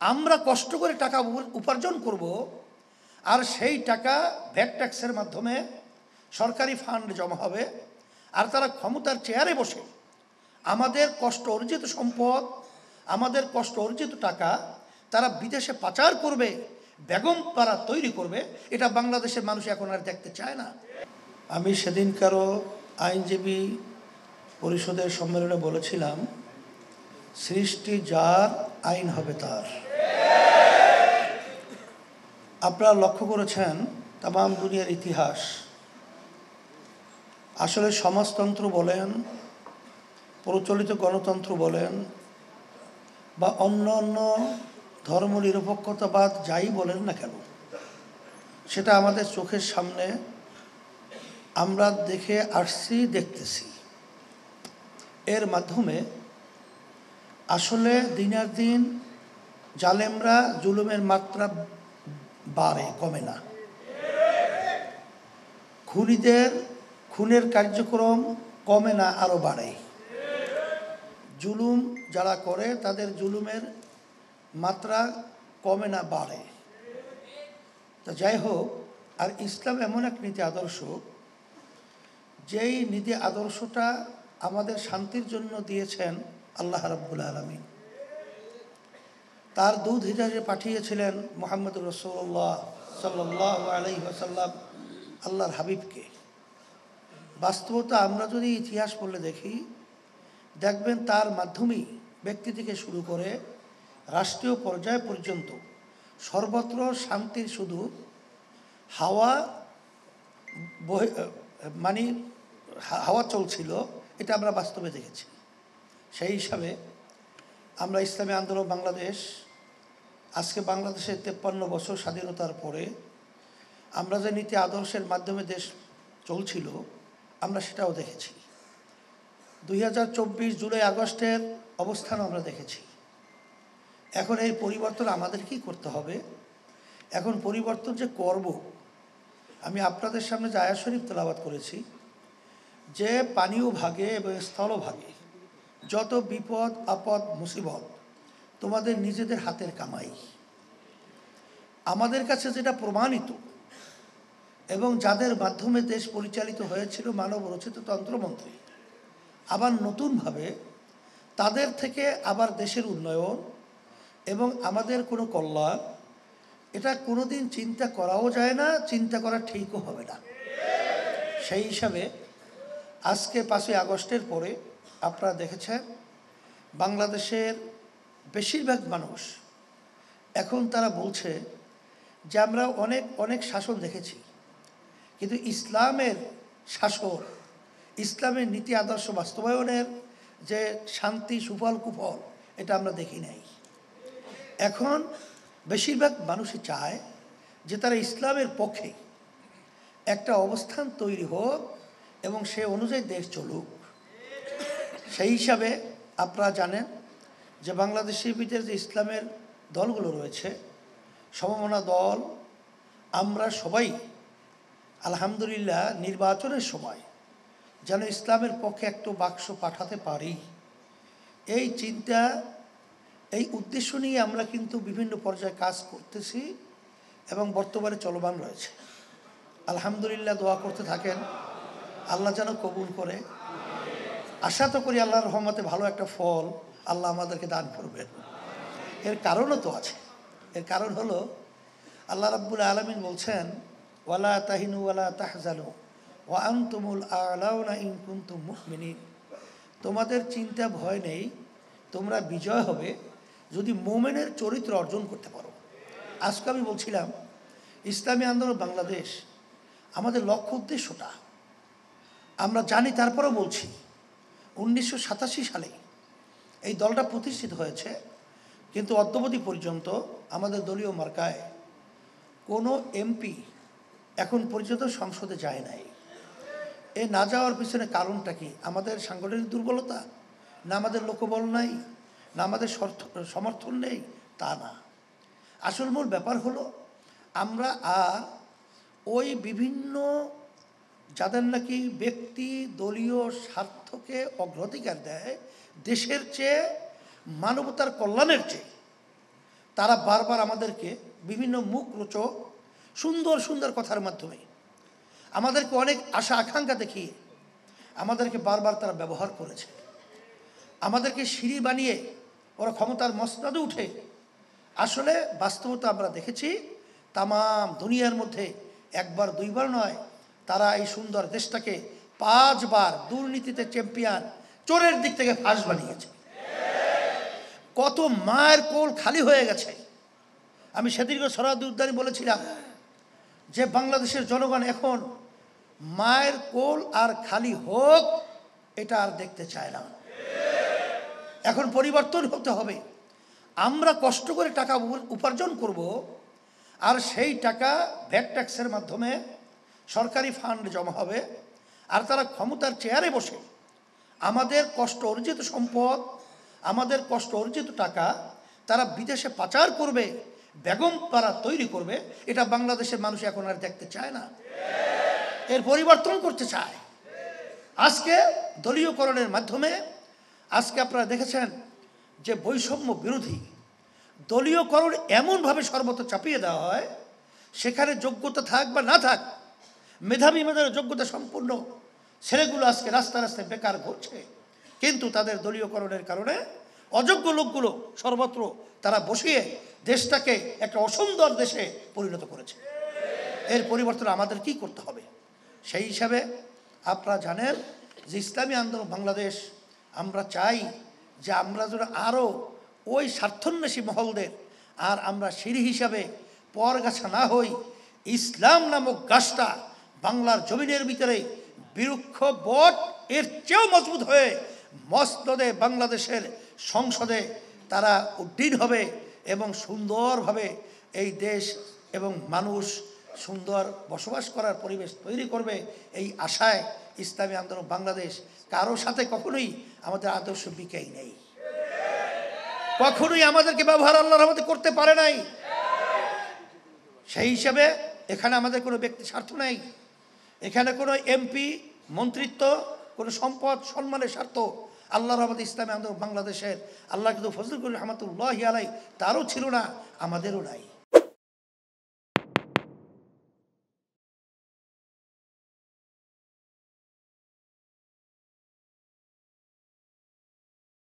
আমরা কষ্ট করে টাকা উপার্জন করব, আর সেই টাকা ভ্যাট ট্যাক্সের মাধ্যমে সরকারি ফান্ড জমা হবে, আর তারা ক্ষমতার চেয়ারে বসে আমাদের কষ্ট অর্জিত সম্পদ, আমাদের কষ্ট অর্জিত টাকা তারা বিদেশে পাচার করবে, বেগম পাড়া তৈরি করবে। এটা বাংলাদেশের মানুষ এখন আর দেখতে চায় না। আমি সেদিনকারও আইনজীবী পরিষদের সম্মেলনে বলেছিলাম, সৃষ্টি যার, আইন হবে তার। আপনারা লক্ষ্য করেছেন তামাম দুনিয়ার ইতিহাস, আসলে সমাজতন্ত্র বলেন, প্রচলিত গণতন্ত্র বলেন, বা অন্য অন্য ধর্মনিরপেক্ষতাবাদ যাই বলেন না কেন, সেটা আমাদের চোখের সামনে আমরা দেখে আসছি, দেখতেছি। এর মাধ্যমে আসলে দিনের দিন জালেমরা জুলুমের মাত্রা বাড়ে, কমে না। খুনিদের খুনের কার্যক্রম কমে না, আরও বাড়ে। জুলুম যারা করে তাদের জুলুমের মাত্রা কমে না, বাড়ে। তা যাই হোক, আর ইসলাম এমন এক নীতি আদর্শ, যেই নীতি আদর্শটা আমাদের শান্তির জন্য দিয়েছেন আল্লাহ রাব্বুল আলামিন। তার দুধ হিসাবে পাঠিয়েছিলেন মুহাম্মদ রাসূলুল্লাহ সাল্লাল্লাহু আলাইহি ওয়াসাল্লাম, আল্লাহর হাবিবকে। বাস্তবতা আমরা যদি ইতিহাস পড়লে দেখি, দেখবেন তার মাধ্যমেই ব্যক্তি থেকে শুরু করে রাষ্ট্রীয় পর্যায় পর্যন্ত সর্বত্র শান্তির শুধু হাওয়া মানে হাওয়া চলছিল, এটা আমরা বাস্তবে দেখেছি। সেই হিসাবে আমরা ইসলামী আন্দোলন বাংলাদেশ, আজকে বাংলাদেশের 53 বছর স্বাধীনতার পরে আমরা যে নীতি আদর্শের মাধ্যমে দেশ চলছিল, আমরা সেটাও দেখেছি। 2024 জুলাই আগস্টের অবস্থান আমরা দেখেছি। এখন এই পরিবর্তন আমাদেরকেই করতে হবে। এখন পরিবর্তন যে করব, আমি আপনাদের সামনে যে আয়াত শরীফ তেলাওয়াত করেছি, যে পানীয় ভাগে এবং স্থলভাগে যত বিপদ আপদ মুসিবত তোমাদের নিজেদের হাতের কামাই, আমাদের কাছে যেটা প্রমাণিত এবং যাদের মাধ্যমে দেশ পরিচালিত হয়েছিল মানব রচিত তন্ত্রমন্ত্রে, আবার নতুনভাবে তাদের থেকে আবার দেশের উন্নয়ন এবং আমাদের কোনো কল্যাণ, এটা কোনোদিন চিন্তা করাও যায় না, চিন্তা করা ঠিকও হবে না। সেই হিসাবে আজকে 5ই আগস্টের পরে আপনারা দেখেছেন বাংলাদেশের বেশিরভাগ মানুষ এখন তারা বলছে যে আমরা অনেক অনেক শাসন দেখেছি, কিন্তু ইসলামের শাসন, ইসলামের নীতি আদর্শ বাস্তবায়নের যে শান্তি সুফল কুফল, এটা আমরা দেখি নাই। এখন বেশিরভাগ মানুষই চায় যে তারা ইসলামের পক্ষে একটা অবস্থান তৈরি হোক এবং সে অনুযায়ী দেশ চলুক। সেই হিসাবে আপনারা জানেন যে বাংলাদেশের ভিতরে যে ইসলামের দলগুলো রয়েছে, সমমনা দল, আমরা সবাই আলহামদুলিল্লাহ নির্বাচনের সময় যেন ইসলামের পক্ষে একটা বাক্স পাঠাতে পারি, এই চিন্তা, এই উদ্দেশ্য নিয়ে আমরা কিন্তু বিভিন্ন পর্যায়ে কাজ করতেছি এবং বর্তমানে চলমান রয়েছে। আলহামদুলিল্লাহ, দোয়া করতে থাকেন, আল্লাহ যেন কবুল করে। আশা তো করি আল্লাহর রহমতে ভালো একটা ফল আল্লাহ আমাদেরকে দান করবেন। এর কারণও তো আছে। এর কারণ হলো আল্লাহ রাব্বুল আলামিন বলছেন, ওয়ালা তাহিনু ওয়ালা তাহজানু ওয়া আনতুমুল আ'লাউনা ইন কুনতুম মুমিনিন। তোমাদের চিন্তা ভয় নেই, তোমরা বিজয় হবে যদি মুমিনের চরিত্র অর্জন করতে পারো। আজকে আমি বলছিলাম ইসলামী আন্দোলন বাংলাদেশ, আমাদের লক্ষ্য উদ্দেশ্যটা আমরা জানি, তারপরেও বলছি 1987 সালে এই দলটা প্রতিষ্ঠিত হয়েছে, কিন্তু অদ্যাবধি পর্যন্ত আমাদের দলীয় মার্কায় কোনো এমপি এখন পর্যন্ত সংসদে যায় নাই। এ না যাওয়ার পিছনে কারণটা কি? আমাদের সাংগঠনিক দুর্বলতা, না আমাদের লোকবল নাই, না আমাদের সমর্থন নেই, তা না। আসল মূল ব্যাপার হলো আমরা আর ওই বিভিন্ন যাদের নাকি ব্যক্তি দলীয় স্বার্থকে অগ্রাধিকার দেয় দেশের চেয়ে, মানবতার কল্যাণের চেয়ে, তারা বারবার আমাদেরকে বিভিন্ন মুখ রোচক সুন্দর সুন্দর কথার মাধ্যমে আমাদেরকে অনেক আশা আকাঙ্ক্ষা দেখিয়ে আমাদেরকে বারবার তারা ব্যবহার করেছে। আমাদেরকে সিঁড়ি বানিয়ে ওরা ক্ষমতার মসনদে উঠে আসলে বাস্তবতা আমরা দেখেছি তামাম দুনিয়ার মধ্যে একবার দুইবার নয়, তারা এই সুন্দর দেশটাকে 5 বার দুর্নীতিতে চ্যাম্পিয়ন, চোরের দিক থেকে ফাঁস বানিয়েছে। কত মায়ের কোল খালি হয়ে গেছে। আমি সেদিনকে সরাদ উদ্দানি বলেছিলাম যে বাংলাদেশের জনগণ এখন মায়ের কোল আর খালি হোক এটা আর দেখতে চায় না। এখন পরিবর্তন হতে হবে। আমরা কষ্ট করে টাকা উপার্জন করব, আর সেই টাকা ভ্যাট ট্যাক্সের মাধ্যমে সরকারি ফান্ড জমা হবে, আর তারা ক্ষমতার চেয়ারে বসে আমাদের কষ্ট অর্জিত সম্পদ, আমাদের কষ্ট অর্জিত টাকা তারা বিদেশে পাচার করবে, বেগম পাড়া তৈরি করবে। এটা বাংলাদেশের মানুষ এখন আর দেখতে চায় না, এর পরিবর্তন করতে চায়। আজকে দলীয়করণের মাধ্যমে আজকে আপনারা দেখেছেন যে বৈষম্য বিরোধী দলীয়করণ এমনভাবে সর্বত্র চাপিয়ে দেওয়া হয়, সেখানে যোগ্যতা থাক বা না থাক, মেধাবী যোগ্যতা সম্পূর্ণ ছেলেগুলো আজকে রাস্তায় রাস্তায় বেকার ঘুরছে, কিন্তু তাদের দলীয়করণের কারণে অযোগ্য লোকগুলো সর্বত্র তারা বসিয়ে দেশটাকে একটা অসুন্দর দেশে পরিণত করেছে। এর পরিবর্তন আমাদের কি করতে হবে? সেই হিসাবে আপনারা জানেন যে ইসলামী আন্দোলন বাংলাদেশ আমরা চাই যে আমরা যেন আরও ওই স্বার্থন্বেষী মহলদের আর আমরা সিঁড়ি হিসাবে পরগাছা না হই, ইসলাম নামক গাছটা বাংলার জমিনের ভিতরে বৃক্ষ বট এর চেয়েও মজবুত হয়ে মসনদে বাংলাদেশের সংসদে তারা উড্ডীন হবে এবং সুন্দরভাবে এই দেশ এবং মানুষ সুন্দর বসবাস করার পরিবেশ তৈরি করবে। এই আশায় ইসলামী আন্দোলন বাংলাদেশ কারো সাথে কখনোই আমাদের আদর্শ বিকেই নেই, কখনোই আমাদেরকে ব্যবহার আল্লাহর রহমতে করতে পারে নাই। সেই হিসাবে এখানে আমাদের কোনো ব্যক্তি স্বার্থ নেই, এখানে কোনো এমপি মন্ত্রিত্ব, কোনো সম্পদ সম্মানের স্বার্থ আল্লাহর রহমতে ইসলামী আন্দোলন বাংলাদেশের আল্লাহ কিন্তু ফজলুল করিম রহমতুল্লাহি আলাইহি তারও ছিল না, আমাদেরও নাই।